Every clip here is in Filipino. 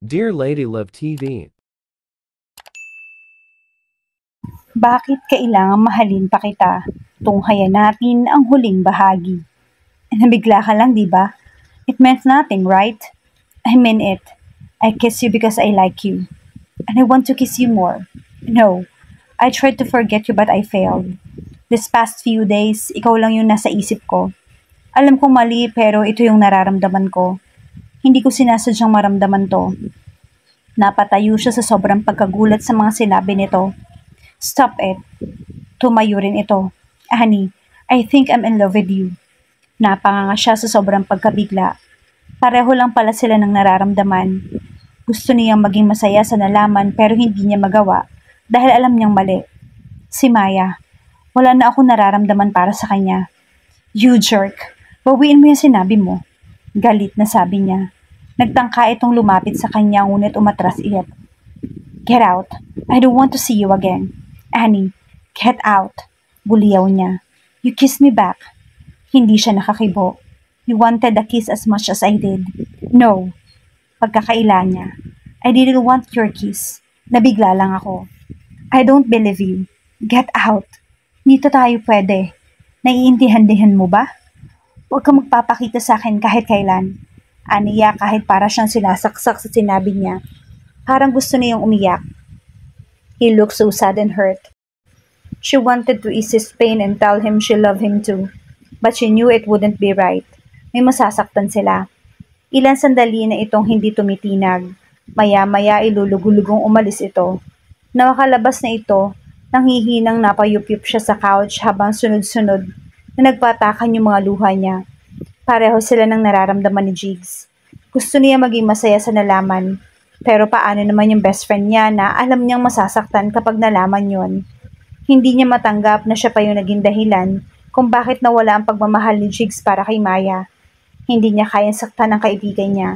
Dear Lady Love TV, Bakit kailangang mahalin pa kita? Tunghayan natin ang huling bahagi. Nabigla ka lang, di ba? It meant nothing, right? I mean it. I kiss you because I like you. And I want to kiss you more. No, I tried to forget you but I failed. This past few days, ikaw lang yung nasa isip ko. Alam kong mali pero ito yung nararamdaman ko. Hindi ko sinasadyang maramdaman to. Napatayo siya sa sobrang pagkagulat sa mga sinabi nito. Stop it. Tumayo rin ito. Honey, I think I'm in love with you. Napanganga siya sa sobrang pagkabigla. Pareho lang pala sila ng nararamdaman. Gusto niyang maging masaya sa nalaman pero hindi niya magawa dahil alam niyang mali. Si Maya, wala na akong nararamdaman para sa kanya. You jerk, bawiin mo yung sinabi mo. Galit na sabi niya. Nagtangka itong lumapit sa kanya ngunit umatras iyak. Get out. I don't want to see you again. Annie, get out. Buliyaw niya. You kissed me back. Hindi siya nakakibo. You wanted a kiss as much as I did. No. Pagkakaila niya. I didn't want your kiss. Nabigla lang ako. I don't believe you. Get out. Dito tayo pwede. Naiintindihan mo ba? Huwag kang magpapakita sa akin kahit kailan. Aniya kahit para siyang sinasaksak sa sinabi niya. Parang gusto niyang umiyak. He looked so sad and hurt. She wanted to ease his pain and tell him she loved him too. But she knew it wouldn't be right. May masasaktan sila. Ilang sandali na itong hindi tumitinag. Maya-maya ilulugulugong umalis ito. Nakakalabas na ito, nanghihinang napayupyup siya sa couch habang sunod-sunod na nagpatakan yung mga luha niya. Pareho sila ng nararamdaman ni Jigs. Gusto niya maging masaya sa nalaman. Pero paano naman yung best friend niya na alam niyang masasaktan kapag nalaman yon? Hindi niya matanggap na siya pa yung naging dahilan kung bakit nawala ang pagmamahal ni Jigs para kay Maya. Hindi niya kayang saktan ang kaibigan niya.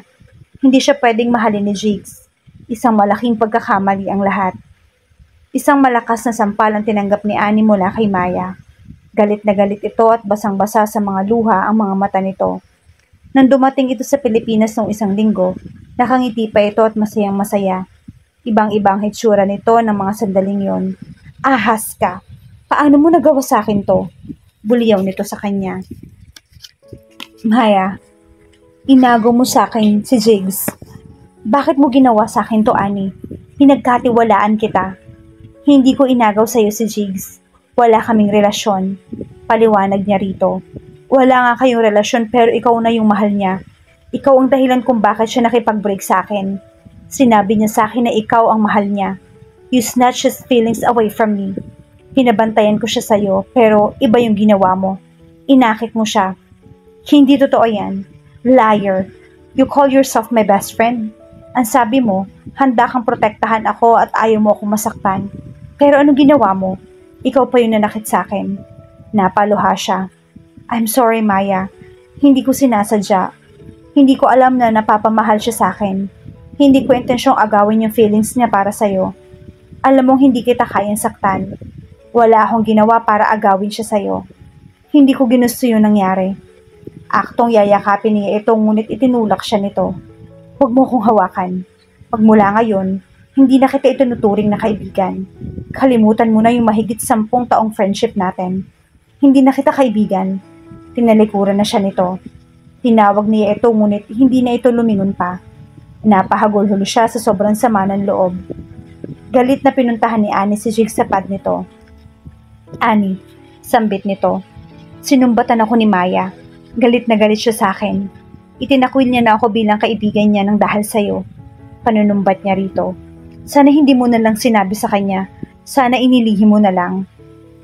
Hindi siya pwedeng mahalin ni Jigs. Isang malaking pagkakamali ang lahat. Isang malakas na sampal ang tinanggap ni Annie mula kay Maya. Galit na galit ito at basang-basa sa mga luha ang mga mata nito. Nang dumating ito sa Pilipinas noong isang linggo, nakangiti pa ito at masayang masaya. Ibang-ibang hitsura nito ng mga sandaling yon. Ahas ka! Paano mo nagawa sa akin to? Buliyaw nito sa kanya. Maya, inago mo sa akin si Jigs. Bakit mo ginawa sa akin to, Annie? Pinagkatiwalaan kita. Hindi ko inagaw sa'yo si Jigs. Wala kaming relasyon. Paliwanag niya rito. Wala nga kayong relasyon pero ikaw na yung mahal niya. Ikaw ang dahilan kung bakit siya nakipag-break sa akin. Sinabi niya sa akin na ikaw ang mahal niya. You snatched his feelings away from me. Pinabantayan ko siya sa'yo pero iba yung ginawa mo. Inakit mo siya. Hindi totoo yan. Liar. You call yourself my best friend? Ang sabi mo, handa kang protektahan ako at ayaw mo akong masaktan. Pero anong ginawa mo? Ikaw pa yung nanakit sa akin. Napaluha siya. I'm sorry, Maya. Hindi ko sinasadya. Hindi ko alam na napapamahal siya sa akin. Hindi ko intensyong agawin yung feelings niya para sa'yo. Alam mong hindi kita kayang saktan. Wala akong ginawa para agawin siya sa'yo. Hindi ko ginusto yung nangyari. Aktong yayakapin niya ito ngunit itinulak siya nito. Huwag mo kong hawakan. Magmula ngayon, hindi na kita itinuturing na kaibigan. Kalimutan mo na yung mahigit 10 taong friendship natin. Hindi na kita kaibigan. Tinalikuran na siya nito. Tinawag niya ito ngunit hindi na ito lumingon pa. Napahagulhulo siya sa sobrang sama ng loob. Galit na pinuntahan ni Annie si Jigs sa pad nito. Annie, sambit nito. Sinumbatan ako ni Maya. Galit na galit siya sa akin. Itinakwil niya na ako bilang kaibigan niya ng dahil sa'yo. Panunumbat niya rito. Sana hindi mo na lang sinabi sa kanya. Sana inilihim mo na lang.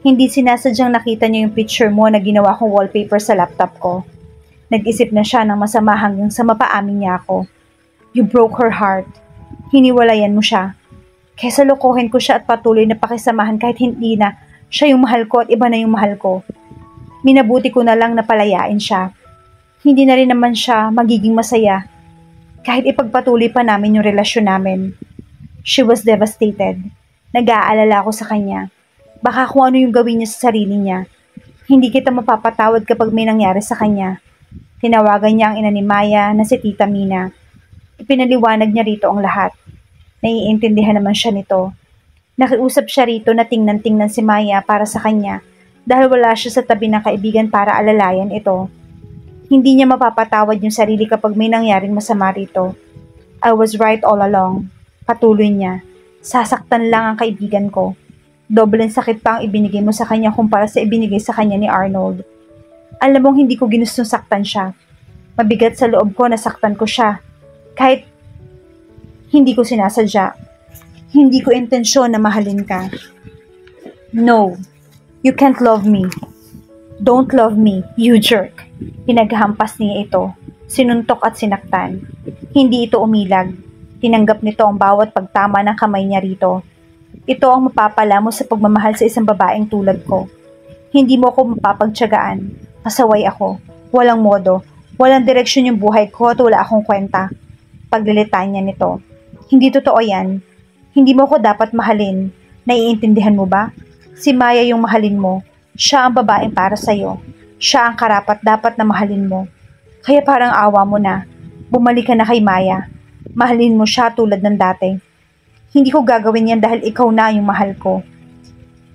Hindi sinasadyang nakita niya yung picture mo na ginawa kong wallpaper sa laptop ko. Nag-isip na siya ng masama hanggang sa mapaamin niya ako. You broke her heart. Hiniwalayan mo siya. Kesa lokohin ko siya at patuloy na pakisamahan kahit hindi na siya yung mahal ko at iba na yung mahal ko. Minabuti ko na lang na palayain siya. Hindi na rin naman siya magiging masaya. Kahit ipagpatuloy pa namin yung relasyon namin. She was devastated. Nag-aalala ako sa kanya. Baka kung ano yung gawin niya sa sarili niya. Hindi kita mapapatawad kapag may nangyari sa kanya. Tinawagan niya ang ina ni Maya na si Tita Mina. Ipinaliwanag niya rito ang lahat. Naiintindihan naman siya nito. Nakiusap siya rito na tingnan-tingnan si Maya para sa kanya dahil wala siya sa tabi ng kaibigan para alalayan ito. Hindi niya mapapatawad yung sarili kapag may nangyaring masama rito. I was right all along. Patuloy niya. Sasaktan lang ang kaibigan ko. Dobleng sakit pa ang ibinigay mo sa kanya kumpara sa ibinigay sa kanya ni Arnold. Alam mong hindi ko ginustong saktan siya. Mabigat sa loob ko na saktan ko siya. Kahit hindi ko sinasadya. Hindi ko intensyon na mahalin ka. No, you can't love me. Don't love me, you jerk. Pinaghampas niya ito. Sinuntok at sinaktan. Hindi ito umilag. Tinanggap nito ang bawat pagtama ng kamay niya rito. Ito ang mapapala mo sa pagmamahal sa isang babaeng tulad ko. Hindi mo ako mapapagtiyagaan. Pasaway ako. Walang modo. Walang direksyon yung buhay ko at wala akong kwenta. Paglilitan niya nito. Hindi totoo yan. Hindi mo ko dapat mahalin. Naiintindihan mo ba? Si Maya yung mahalin mo. Siya ang babaeng para sa'yo. Siya ang karapat dapat na mahalin mo. Kaya parang awa mo na. Bumalik ka na kay Maya. Mahalin mo siya tulad ng dati. Hindi ko gagawin yan dahil ikaw na yung mahal ko.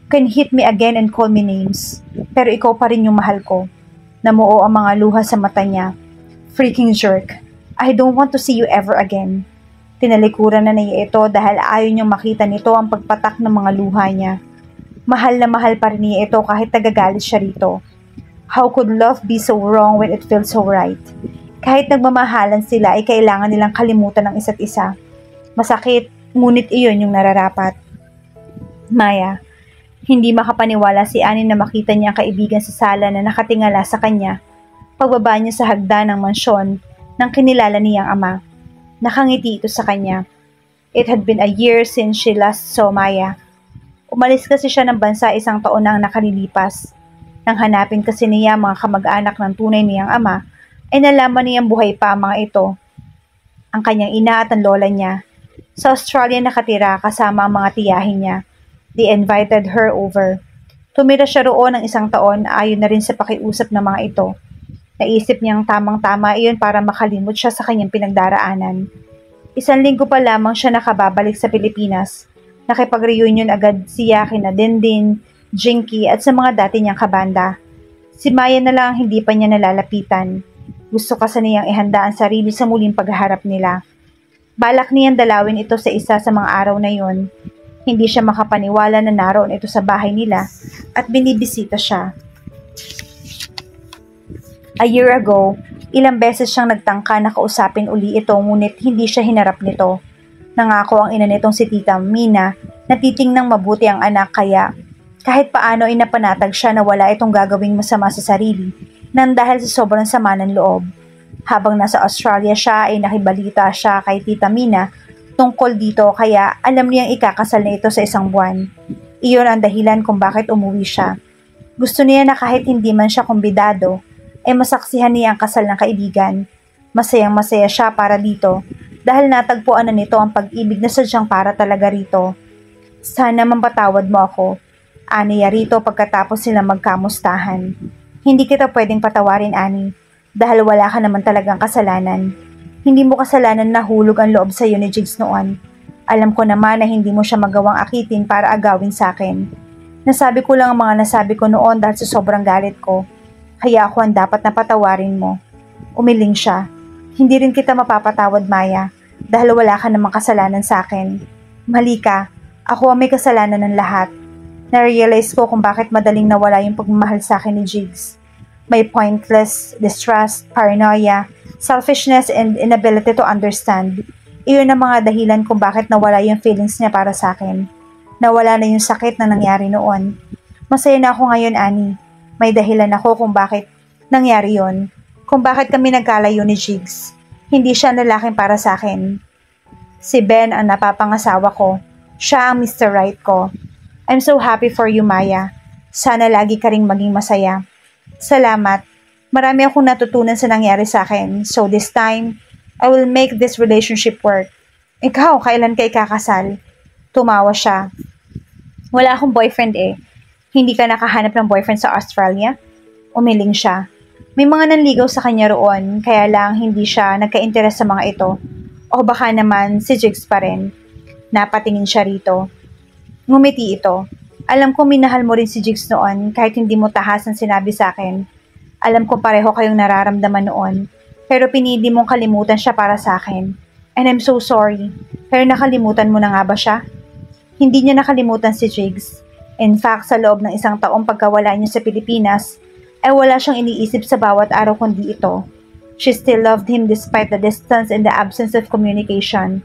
Can hit me again and call me names. Pero ikaw pa rin yung mahal ko. Namuo ang mga luha sa mata niya. Freaking jerk. I don't want to see you ever again. Tinalikuran na niya ito dahil ayaw niyang makita nito ang pagpatak ng mga luha niya. Mahal na mahal pa rin niya ito kahit nagagalit siya rito. How could love be so wrong when it feels so right? Kahit nagmamahalan sila ay kailangan nilang kalimutan ng isa't isa. Masakit, ngunit iyon yung nararapat. Maya, hindi makapaniwala si Annie na makita niya ang kaibigan sa sala na nakatingala sa kanya. Pagbaba niya sa hagdan ng mansyon ng kinilala niyang ama. Nakangiti ito sa kanya. It had been a year since she last saw Maya. Umalis kasi siya ng bansa 1 taon na ang nakalilipas. Nang hanapin kasi niya mga kamag-anak ng tunay niyang ama, ay nalaman niyang buhay pa ang mga ito. Ang kanyang ina at ang lola niya. Sa Australia nakatira kasama ang mga tiyahin niya. They invited her over. Tumira siya roon ng 1 taon ayon na rin sa pakiusap ng mga ito. Naisip niyang tamang-tama iyon para makalimot siya sa kanyang pinagdaraanan. 1 linggo pa lamang siya nakababalik sa Pilipinas. Nakipag-reunion agad siya kina Dindin, Jinky at sa mga dati niyang kabanda. Si Maya na lang ang hindi pa niya nalalapitan. Gusto kasi niyang ihanda ang sarili sa muling pagharap nila. Balak niyang dalawin ito sa isa sa mga araw na yon. Hindi siya makapaniwala na naroon ito sa bahay nila at binibisita siya. A year ago, ilang beses siyang nagtangka na kausapin uli ito ngunit hindi siya hinarap nito. Nangako ang ina nitong si Tita Mina na titingnang mabuti ang anak kaya kahit paano ay napanatag siya na wala itong gagawing masama sa sarili nang dahil sa sobrang sama ng loob. Habang nasa Australia siya ay nakibalita siya kay Tita Mina tungkol dito kaya alam niyang ikakasal na ito sa 1 buwan. Iyon ang dahilan kung bakit umuwi siya. Gusto niya na kahit hindi man siya kumbidado, ay masaksihan niya ang kasal ng kaibigan. Masayang-masaya siya para dito dahil natagpuan na nito ang pag-ibig na sadyang para talaga rito. Sana mampatawad mo ako. Aniya rito pagkatapos sila magkamustahan. Hindi kita pwedeng patawarin, Annie, dahil wala ka naman talagang kasalanan. Hindi mo kasalanan na hulog ang loob sa iyo ni Jigs noon. Alam ko naman na hindi mo siya magawang akitin para agawin sa akin. Nasabi ko lang ang mga nasabi ko noon dahil sa sobrang galit ko. Kaya ako ang dapat na patawarin mo. Umiling siya. Hindi rin kita mapapatawad, Maya, dahil wala ka namang kasalanan sa akin. Mali ka. Ako ang may kasalanan ng lahat. Na-realize ko kung bakit madaling nawala yung pagmamahal sa akin ni Jigs. May pointless distrust, paranoia, selfishness, and inability to understand. Iyon ang mga dahilan kung bakit nawala yung feelings niya para sa akin. Nawala na yung sakit na nangyari noon. Masaya na ako ngayon, Annie. May dahilan ako kung bakit nangyari yon. Kung bakit kami nagkalayo ni Jigs. Hindi siya lalaking para sa akin. Si Ben ang napapangasawa ko. Siya ang Mr. Right ko. I'm so happy for you, Maya. Sana lagi ka ring maging masaya. Salamat. Marami akong natutunan sa nangyari sa akin. So this time, I will make this relationship work. Ikaw, kailan ka ikakasal? Tumawa siya. Wala akong boyfriend eh. Hindi ka nakahanap ng boyfriend sa Australia? Umiling siya. May mga nanligaw sa kanya roon, kaya lang hindi siya nagka-interes sa mga ito. O baka naman si Jigs pa rin. Napatingin siya rito. Ngumiti ito. Alam ko minahal mo rin si Jigs noon kahit hindi mo tahasan sinabi sa akin. Alam ko pareho kayong nararamdaman noon. Pero pinili mong kalimutan siya para sa akin. And I'm so sorry. Pero nakalimutan mo na nga ba siya? Hindi niya nakalimutan si Jigs. In fact, sa loob ng isang taong pagkawala niya sa Pilipinas, ay wala siyang iniisip sa bawat araw kundi ito. She still loved him despite the distance and the absence of communication.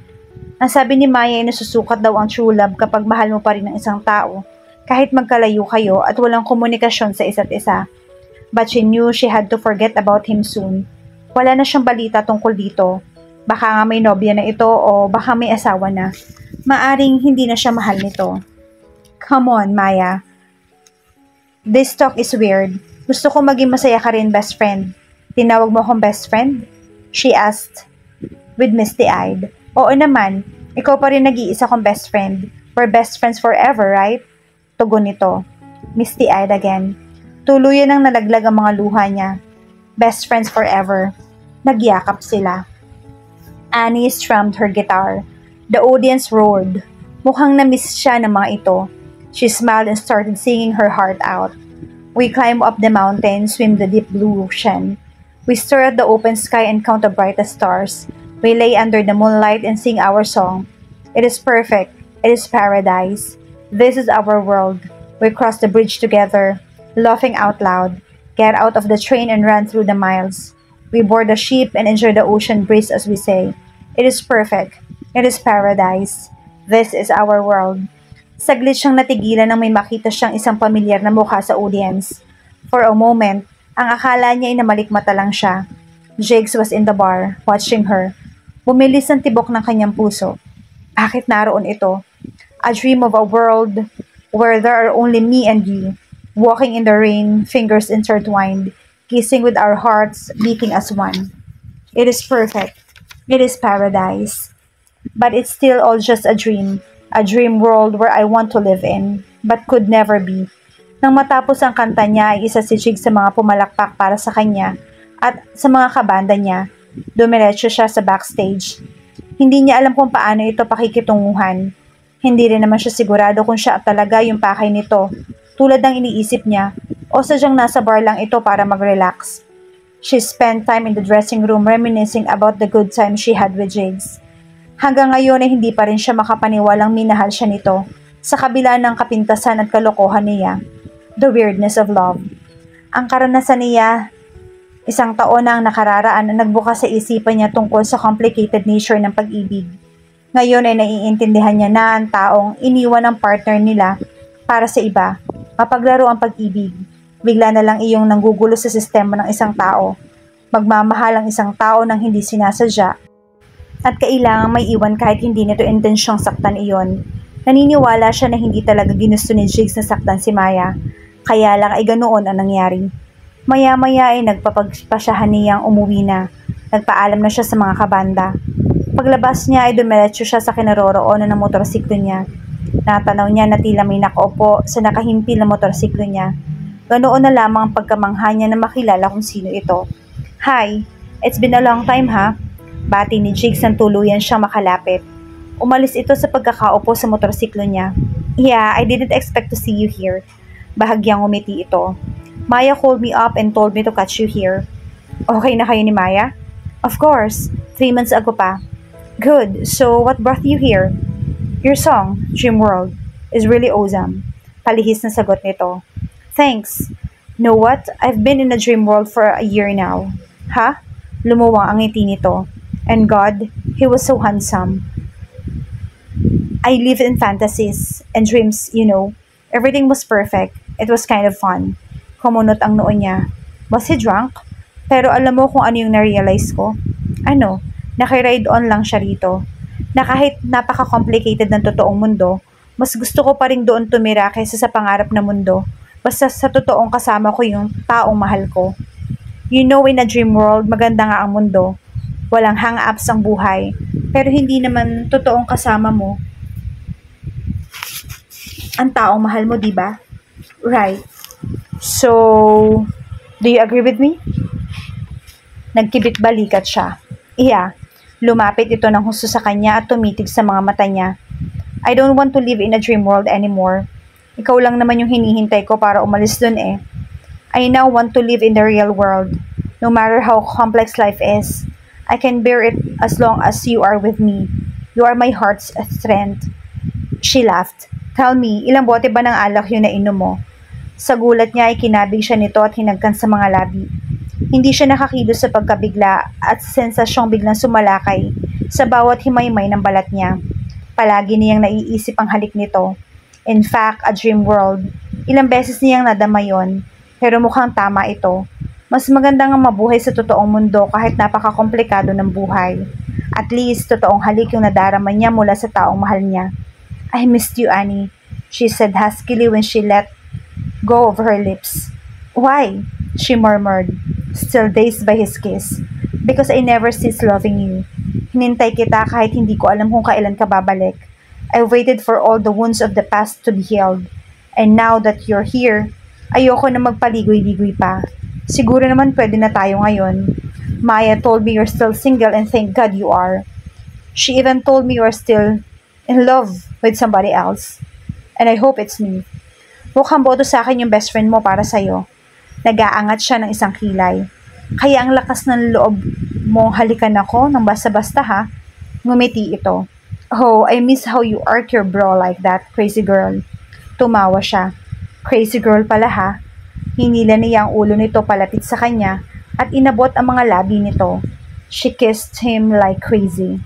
Ang sabi ni Maya ay nasusukat daw ang true love kapag mahal mo pa rin ang isang tao, kahit magkalayo kayo at walang komunikasyon sa isa't isa. But she knew she had to forget about him soon. Wala na siyang balita tungkol dito. Baka nga may nobya na ito o baka may asawa na. Maaring hindi na siya mahal nito. Come on, Maya. This talk is weird. Gusto ko maging masaya ka rin, best friend. Tinawag mo akong best friend? She asked, with misty-eyed. Oo naman, ikaw pa rin nag-iisa kong best friend. We're best friends forever, right? Tugon nito. Misty-eyed again. Tuluyan ang nalaglag ang mga luha niya. Best friends forever. Nagyakap sila. Annie strummed her guitar. The audience roared. Mukhang na-miss siya ng mga ito. She smiled and started singing her heart out. We climb up the mountain, swim the deep blue ocean. We stare at the open sky and count the brightest stars. We lay under the moonlight and sing our song. It is perfect. It is paradise. This is our world. We cross the bridge together, laughing out loud. Get out of the train and run through the miles. We board the ship and enjoy the ocean breeze as we say, it is perfect. It is paradise. This is our world. Saglit siyang natigilan nang may makita siyang isang pamilyar na mukha sa audience. For a moment, ang akala niya ay namalikmata lang siya. Jigs was in the bar, watching her. Bumilis ang tibok ng kanyang puso. Bakit naroon ito? A dream of a world where there are only me and you, walking in the rain, fingers intertwined, kissing with our hearts beating as one. It is perfect. It is paradise. But it's still all just a dream world where I want to live in, but could never be. Nang matapos ang kanta niya ay isa si Jigs sa mga pumalakpak para sa kanya at sa mga kabanda niya. Dumiretso siya sa backstage. Hindi niya alam kung paano ito pakikitunguhan. Hindi rin naman siya sigurado kung siya talaga yung pakay nito, tulad ng iniisip niya, o sadyang nasa bar lang ito para mag-relax. She spent time in the dressing room reminiscing about the good time she had with Jigs. Hanggang ngayon ay hindi pa rin siya makapaniwalang minahal siya nito, sa kabila ng kapintasan at kalokohan niya. The weirdness of love. Ang karanasan niya, isang taon na ang nakararaan na nagbukas sa isipan niya tungkol sa complicated nature ng pag-ibig. Ngayon ay naiintindihan niya na ang taong iniwan ng partner nila para sa iba. Mapaglaro ang pag-ibig. Bigla na lang iyong nanggugulo sa sistema ng isang tao. Magmamahal ang isang tao nang hindi sinasadya. At kailangang may iwan kahit hindi nito intensyong saktan iyon. Naniniwala siya na hindi talaga ginusto ni Jigs na saktan si Maya. Kaya lang ay ganoon ang nangyari. Maya-maya ay nagpapagpasyahan niyang umuwi na. Nagpaalam na siya sa mga kabanda. Paglabas niya ay dumiretso siya sa kinaroroonan ng motorsiklo niya. Natanaw niya na tila may nakaupo sa nakahimpil na motorsiklo niya. Ganoon na lamang ang pagkamangha niya na makilala kung sino ito. Hi, it's been a long time ha? Bati ni Jigs ang tuluyan siyang makalapit. Umalis ito sa pagkakaupo sa motorsiklo niya. Yeah, I didn't expect to see you here. Bahagyang umiti ito. Maya called me up and told me to catch you here. Okay na kayo ni Maya? Of course, 3 months ago pa. Good, so what brought you here? Your song, Dream World, is really awesome. Palihis na sagot nito. Thanks. Know what? I've been in a dream world for a year now. Ha? Lumuwang ang ngiti nito. And God, he was so handsome. I lived in fantasies and dreams, you know. Everything was perfect. It was kind of fun. Kumunot ang noo niya. Was he drunk? Pero alam mo kung ano yung na-realize ko? Ano? Nakiride on lang siya rito. Na kahit napaka-complicated ng totoong mundo, mas gusto ko pa rin doon tumira kaysa sa pangarap na mundo. Basta sa totoong kasama ko yung taong mahal ko. You know, in a dream world, maganda nga ang mundo. Walang hang-ups ang buhay. Pero hindi naman totoong kasama mo ang taong mahal mo, di ba? Right. So, do you agree with me? Nagkibit balikat siya. Yeah. Lumapit ito ng husto sa kanya at tumitig sa mga mata niya. I don't want to live in a dream world anymore. Ikaw lang naman yung hinihintay ko para umalis dun eh. I now want to live in the real world. No matter how complex life is, I can bear it as long as you are with me. You are my heart's strength. She laughed. Tell me, ilang bote ba ng alak yun na inom mo? Sa gulat niya ay kinabig siya nito at hinagkan sa mga labi. Hindi siya nakakilos sa pagkabigla at sensasyong biglang sumalakay sa bawat himaymay ng balat niya. Palagi niyang naiisip ang halik nito. In fact, a dream world. Ilang beses niyang nadama yon, pero mukhang tama ito. Mas maganda nga mabuhay sa totoong mundo kahit napakakomplikado ng buhay. At least, totoong halik yung nadarama niya mula sa taong mahal niya. I missed you, Annie, she said huskily when she let go of her lips. Why? She murmured, still dazed by his kiss. Because I never ceased loving you. Hinintay kita kahit hindi ko alam kung kailan ka babalik. I waited for all the wounds of the past to be healed. And now that you're here, ayoko na magpaligoy-ligoy pa. Siguro naman pwede na tayo ngayon. Maya told me you're still single and thank God you are. She even told me you're still in love with somebody else. And I hope it's me. Mukhang boto sa akin yung best friend mo para sa'yo. Nag-aangat siya ng isang kilay. Kaya ang lakas ng loob mong halikan ako ng basta-basta ha? Ngumiti ito. Oh, I miss how you arc your bra like that, crazy girl. Tumawa siya. Crazy girl pala ha? Hinila niya ang ulo nito palapit sa kanya at inabot ang mga labi nito. She kissed him like crazy.